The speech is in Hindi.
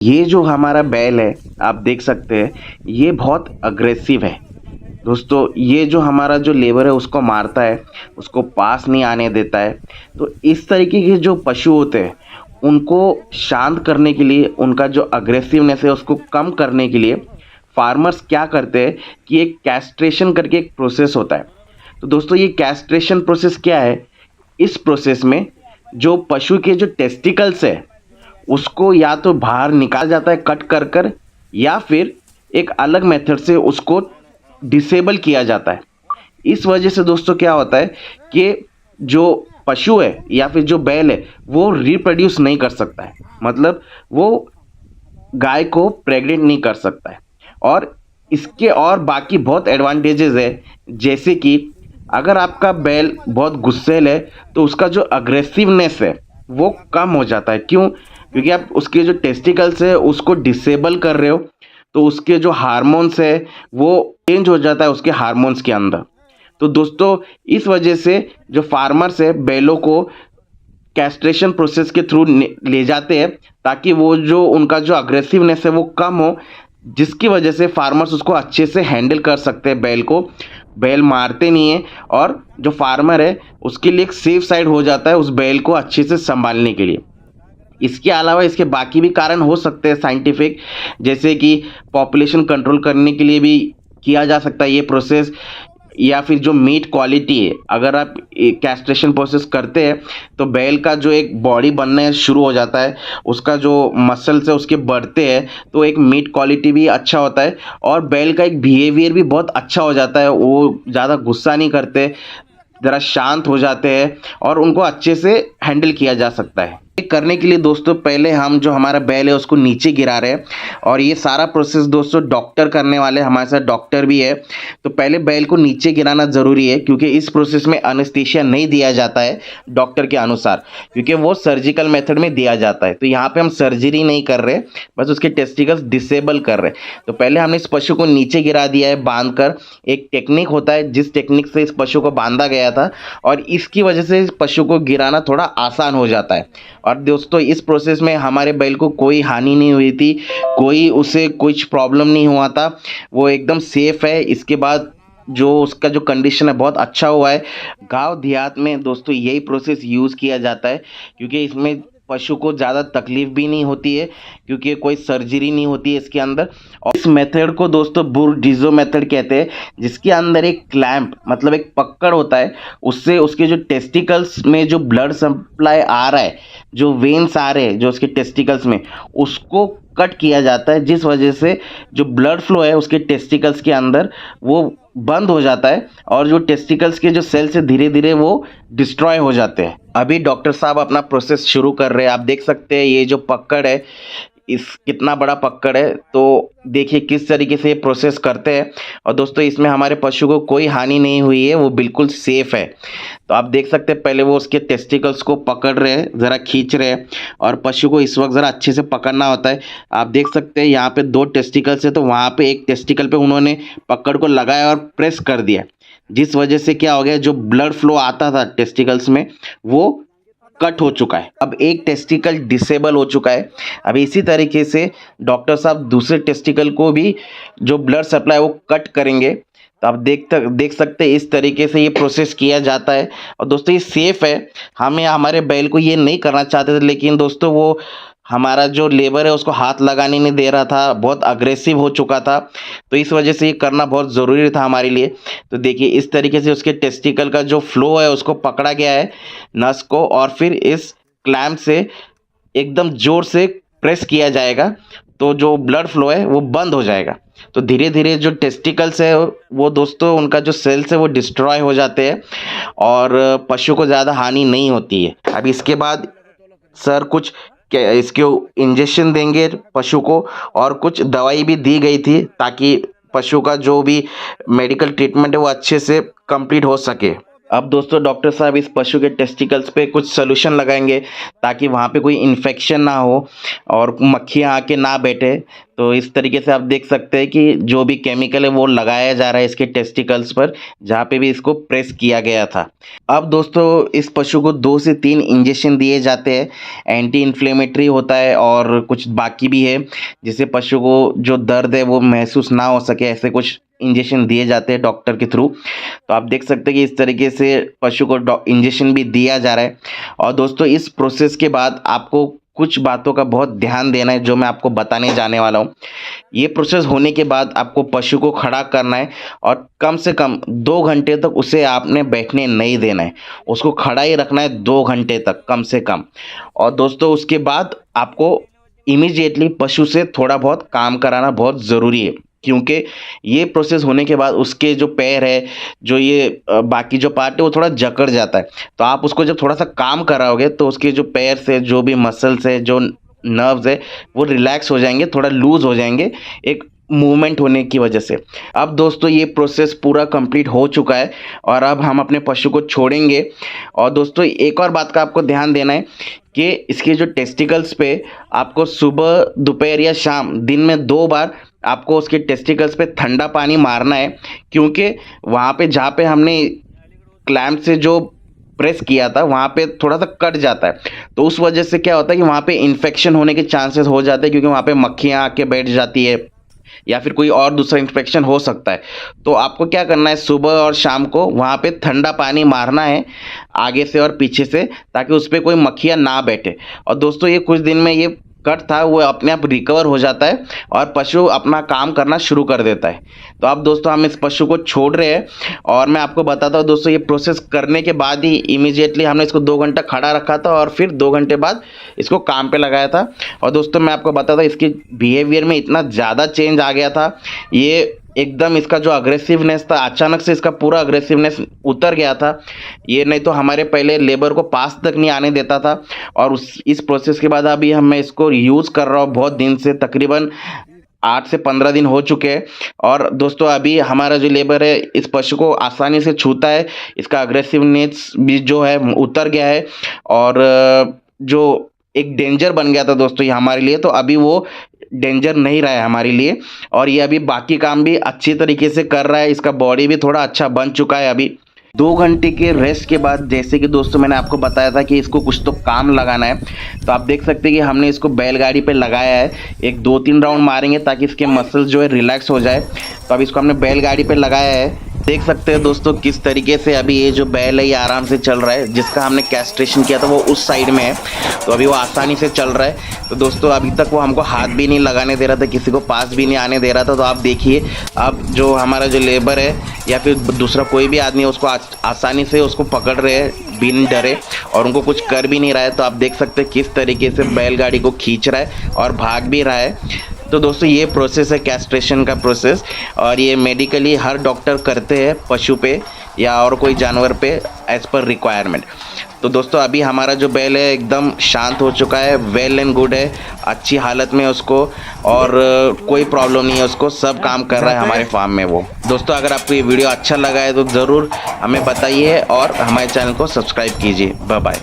ये जो हमारा बैल है, आप देख सकते हैं, ये बहुत अग्रेसिव है। दोस्तों, ये जो हमारा जो लेबर है उसको मारता है, उसको पास नहीं आने देता है। तो इस तरीके के जो पशु होते हैं, उनको शांत करने के लिए, उनका जो अग्रेसिवनेस है उसको कम करने के लिए फार्मर्स क्या करते हैं कि एक कैस्ट्रेशन करके एक प्रोसेस होता है। तो दोस्तों, ये कैस्ट्रेशन प्रोसेस क्या है? इस प्रोसेस में जो पशु के जो टेस्टिकल्स है उसको या तो बाहर निकाला जाता है कट कर कर, या फिर एक अलग मेथड से उसको डिसेबल किया जाता है। इस वजह से दोस्तों क्या होता है कि जो पशु है या फिर जो बैल है वो रिप्रोड्यूस नहीं कर सकता है, मतलब वो गाय को प्रेग्नेंट नहीं कर सकता है। और इसके और बाकी बहुत एडवांटेजेस है, जैसे कि अगर आपका बैल बहुत गुस्सैल है तो उसका जो अग्रेसिवनेस है वो कम हो जाता है। क्यों? क्योंकि आप उसके जो टेस्टिकल्स है उसको डिसेबल कर रहे हो, तो उसके जो हार्मोन्स है वो चेंज हो जाता है उसके हार्मोन्स के अंदर। तो दोस्तों, इस वजह से जो फार्मर्स है बैलों को कैस्ट्रेशन प्रोसेस के थ्रू ले जाते हैं, ताकि वो जो उनका जो अग्रेसिवनेस है वो कम हो, जिसकी वजह से फार्मर्स उसको अच्छे से हैंडल कर सकते हैं बैल को। बैल मारते नहीं है, और जो फार्मर है उसके लिए एक सेफ साइड हो जाता है उस बैल को अच्छे से संभालने के लिए। इसके अलावा इसके बाकी भी कारण हो सकते हैं साइंटिफिक, जैसे कि पॉपुलेशन कंट्रोल करने के लिए भी किया जा सकता है ये प्रोसेस, या फिर जो मीट क्वालिटी है, अगर आप कैस्ट्रेशन प्रोसेस करते हैं तो बैल का जो एक बॉडी बनना शुरू हो जाता है, उसका जो मसल्स है उसके बढ़ते हैं, तो एक मीट क्वालिटी भी अच्छा होता है, और बैल का एक बिहेवियर भी बहुत अच्छा हो जाता है। वो ज़्यादा गुस्सा नहीं करते, ज़रा शांत हो जाते हैं, और उनको अच्छे से हैंडल किया जा सकता है। ये करने के लिए दोस्तों पहले हम जो हमारा बैल है उसको नीचे गिरा रहे हैं, और ये सारा प्रोसेस दोस्तों डॉक्टर करने वाले, हमारे साथ डॉक्टर भी है। तो पहले बैल को नीचे गिराना ज़रूरी है, क्योंकि इस प्रोसेस में एनेस्थीसिया नहीं दिया जाता है डॉक्टर के अनुसार, क्योंकि वो सर्जिकल मेथड में दिया जाता है। तो यहाँ पे हम सर्जरी नहीं कर रहे, बस उसके टेस्टिकल्स डिसेबल कर रहे। तो पहले हमने इस पशु को नीचे गिरा दिया है बांध कर। एक टेक्निक होता है जिस टेक्निक से इस पशु को बांधा गया था, और इसकी वजह से इस पशु को गिराना थोड़ा आसान हो जाता है। और दोस्तों, इस प्रोसेस में हमारे बैल को कोई हानि नहीं हुई थी, कोई उसे कुछ प्रॉब्लम नहीं हुआ था, वो एकदम सेफ है। इसके बाद जो उसका जो कंडीशन है बहुत अच्छा हुआ है। गांव देहात में दोस्तों यही प्रोसेस यूज़ किया जाता है, क्योंकि इसमें पशु को ज़्यादा तकलीफ भी नहीं होती है, क्योंकि कोई सर्जरी नहीं होती है इसके अंदर। और इस मेथड को दोस्तों बुरडिज़ो मेथड कहते हैं, जिसके अंदर एक क्लैंप मतलब एक पकड़ होता है, उससे उसके जो टेस्टिकल्स में जो ब्लड सप्लाई आ रहा है, जो वेन्स आ रहे हैं जो उसके टेस्टिकल्स में, उसको कट किया जाता है, जिस वजह से जो ब्लड फ्लो है उसके टेस्टिकल्स के अंदर वो बंद हो जाता है, और जो टेस्टिकल्स के जो सेल्स है धीरे धीरे वो डिस्ट्रॉय हो जाते हैं। अभी डॉक्टर साहब अपना प्रोसेस शुरू कर रहे हैं। आप देख सकते हैं ये जो पकड़ है, इस कितना बड़ा पकड़ है, तो देखिए किस तरीके से ये प्रोसेस करते हैं। और दोस्तों, इसमें हमारे पशु को कोई हानि नहीं हुई है, वो बिल्कुल सेफ है। तो आप देख सकते हैं पहले वो उसके टेस्टिकल्स को पकड़ रहे हैं, ज़रा खींच रहे हैं, और पशु को इस वक्त ज़रा अच्छे से पकड़ना होता है। आप देख सकते हैं यहाँ पे 2 टेस्टिकल्स है, तो वहाँ पे एक टेस्टिकल पे उन्होंने पकड़ को लगाया और प्रेस कर दिया, जिस वजह से क्या हो गया, जो ब्लड फ्लो आता था टेस्टिकल्स में वो कट हो चुका है। अब एक टेस्टिकल डिसेबल हो चुका है। अब इसी तरीके से डॉक्टर साहब दूसरे टेस्टिकल को भी जो ब्लड सप्लाई वो कट करेंगे। तो आप देख सकते हैं इस तरीके से ये प्रोसेस किया जाता है। और दोस्तों, ये सेफ है। हमें हमारे बैल को ये नहीं करना चाहते थे, लेकिन दोस्तों वो हमारा जो लेबर है उसको हाथ लगाने नहीं दे रहा था, बहुत अग्रेसिव हो चुका था। तो इस वजह से ये करना बहुत ज़रूरी था हमारे लिए। तो देखिए इस तरीके से उसके टेस्टिकल का जो फ्लो है उसको पकड़ा गया है नस को, और फिर इस क्लैंप से एकदम ज़ोर से प्रेस किया जाएगा, तो जो ब्लड फ्लो है वो बंद हो जाएगा। तो धीरे धीरे जो टेस्टिकल्स है वो दोस्तों उनका जो सेल्स है वो डिस्ट्रॉय हो जाते हैं, और पशु को ज़्यादा हानि नहीं होती है। अब इसके बाद सर कुछ इसके इंजेक्शन देंगे पशु को, और कुछ दवाई भी दी गई थी, ताकि पशु का जो भी मेडिकल ट्रीटमेंट है वो अच्छे से कंप्लीट हो सके। अब दोस्तों डॉक्टर साहब इस पशु के टेस्टिकल्स पे कुछ सोल्यूशन लगाएंगे, ताकि वहाँ पे कोई इन्फेक्शन ना हो और मक्खियाँ आके ना बैठे। तो इस तरीके से आप देख सकते हैं कि जो भी केमिकल है वो लगाया जा रहा है इसके टेस्टिकल्स पर, जहाँ पे भी इसको प्रेस किया गया था। अब दोस्तों इस पशु को 2 से 3 इंजेक्शन दिए जाते हैं, एंटी इन्फ्लेमेटरी होता है और कुछ बाकी भी है, जिससे पशु को जो दर्द है वो महसूस ना हो सके, ऐसे कुछ इंजेक्शन दिए जाते हैं डॉक्टर के थ्रू। तो आप देख सकते हैं कि इस तरीके से पशु को इंजेक्शन भी दिया जा रहा है। और दोस्तों इस प्रोसेस के बाद आपको कुछ बातों का बहुत ध्यान देना है, जो मैं आपको बताने जाने वाला हूँ। ये प्रोसेस होने के बाद आपको पशु को खड़ा करना है और कम से कम 2 घंटे तक उसे आपने बैठने नहीं देना है, उसको खड़ा ही रखना है 2 घंटे तक कम से कम। और दोस्तों उसके बाद आपको इमीडिएटली पशु से थोड़ा बहुत काम कराना बहुत ज़रूरी है, क्योंकि ये प्रोसेस होने के बाद उसके जो पैर है, जो ये बाकी जो पार्ट है वो थोड़ा जकड़ जाता है। तो आप उसको जब थोड़ा सा काम कराओगे तो उसके जो पैर से जो भी मसल्स है, जो नर्व्स है, वो रिलैक्स हो जाएंगे, थोड़ा लूज हो जाएंगे एक मूवमेंट होने की वजह से। अब दोस्तों ये प्रोसेस पूरा कंप्लीट हो चुका है और अब हम अपने पशु को छोड़ेंगे। और दोस्तों एक और बात का आपको ध्यान देना है कि इसके जो टेस्टिकल्स पे आपको सुबह, दोपहर या शाम दिन में 2 बार आपको उसके टेस्टिकल्स पे ठंडा पानी मारना है, क्योंकि वहाँ पे जहाँ पे हमने क्लैंप से जो प्रेस किया था वहाँ पे थोड़ा सा कट जाता है। तो उस वजह से क्या होता है कि वहाँ पे इन्फेक्शन होने के चांसेस हो जाते हैं, क्योंकि वहाँ पे मक्खियाँ आके बैठ जाती है या फिर कोई और दूसरा इन्फेक्शन हो सकता है। तो आपको क्या करना है, सुबह और शाम को वहाँ पे ठंडा पानी मारना है आगे से और पीछे से, ताकि उस पर कोई मक्खियाँ ना बैठे। और दोस्तों ये कुछ दिन में ये कट था वो अपने आप रिकवर हो जाता है और पशु अपना काम करना शुरू कर देता है। तो अब दोस्तों हम इस पशु को छोड़ रहे हैं और मैं आपको बताता हूँ दोस्तों, ये प्रोसेस करने के बाद ही इमीडिएटली हमने इसको 2 घंटा खड़ा रखा था और फिर 2 घंटे बाद इसको काम पे लगाया था। और दोस्तों मैं आपको बताता हूँ इसके बिहेवियर में इतना ज़्यादा चेंज आ गया था, ये एकदम इसका जो अग्रेसिवनेस था, अचानक से इसका पूरा अग्रेसिवनेस उतर गया था। ये नहीं तो हमारे पहले लेबर को पास तक नहीं आने देता था। और इस प्रोसेस के बाद अभी मैं इसको यूज़ कर रहा हूँ बहुत दिन से, तकरीबन 8 से 15 दिन हो चुके हैं। और दोस्तों अभी हमारा जो लेबर है इस पशु को आसानी से छूता है, इसका अग्रेसिवनेस भी जो है उतर गया है और जो एक डेंजर बन गया था दोस्तों ये हमारे लिए, तो अभी वो डेंजर नहीं रहा है हमारे लिए। और ये अभी बाकी काम भी अच्छी तरीके से कर रहा है, इसका बॉडी भी थोड़ा अच्छा बन चुका है। अभी 2 घंटे के रेस्ट के बाद, जैसे कि दोस्तों मैंने आपको बताया था कि इसको कुछ तो काम लगाना है, तो आप देख सकते हैं कि हमने इसको बैलगाड़ी पे लगाया है। एक 2-3 राउंड मारेंगे ताकि इसके मसल्स जो है रिलैक्स हो जाए। तो अब इसको हमने बैलगाड़ी पे लगाया है। देख सकते हैं दोस्तों किस तरीके से अभी ये जो बैल है ये आराम से चल रहा है। जिसका हमने कैस्ट्रेशन किया था वो उस साइड में है, तो अभी वो आसानी से चल रहा है। तो दोस्तों अभी तक वो हमको हाथ भी नहीं लगाने दे रहा था, किसी को पास भी नहीं आने दे रहा था। तो आप देखिए अब जो हमारा जो लेबर है या फिर दूसरा कोई भी आदमी है उसको आसानी से उसको पकड़ रहे हैं बिन डरे, और उनको कुछ कर भी नहीं रहा है। तो आप देख सकते हैं किस तरीके से बैलगाड़ी को खींच रहा है और भाग भी रहा है। तो दोस्तों ये प्रोसेस है कैस्ट्रेशन का प्रोसेस, और ये मेडिकली हर डॉक्टर करते हैं पशु पे या और कोई जानवर पे एज पर रिक्वायरमेंट। तो दोस्तों अभी हमारा जो बैल है एकदम शांत हो चुका है, वेल एंड गुड है, अच्छी हालत में उसको, और कोई प्रॉब्लम नहीं है उसको, सब काम कर रहा है हमारे फार्म में वो। दोस्तों अगर आपको ये वीडियो अच्छा लगा है तो ज़रूर हमें बताइए और हमारे चैनल को सब्सक्राइब कीजिए। Bye bye.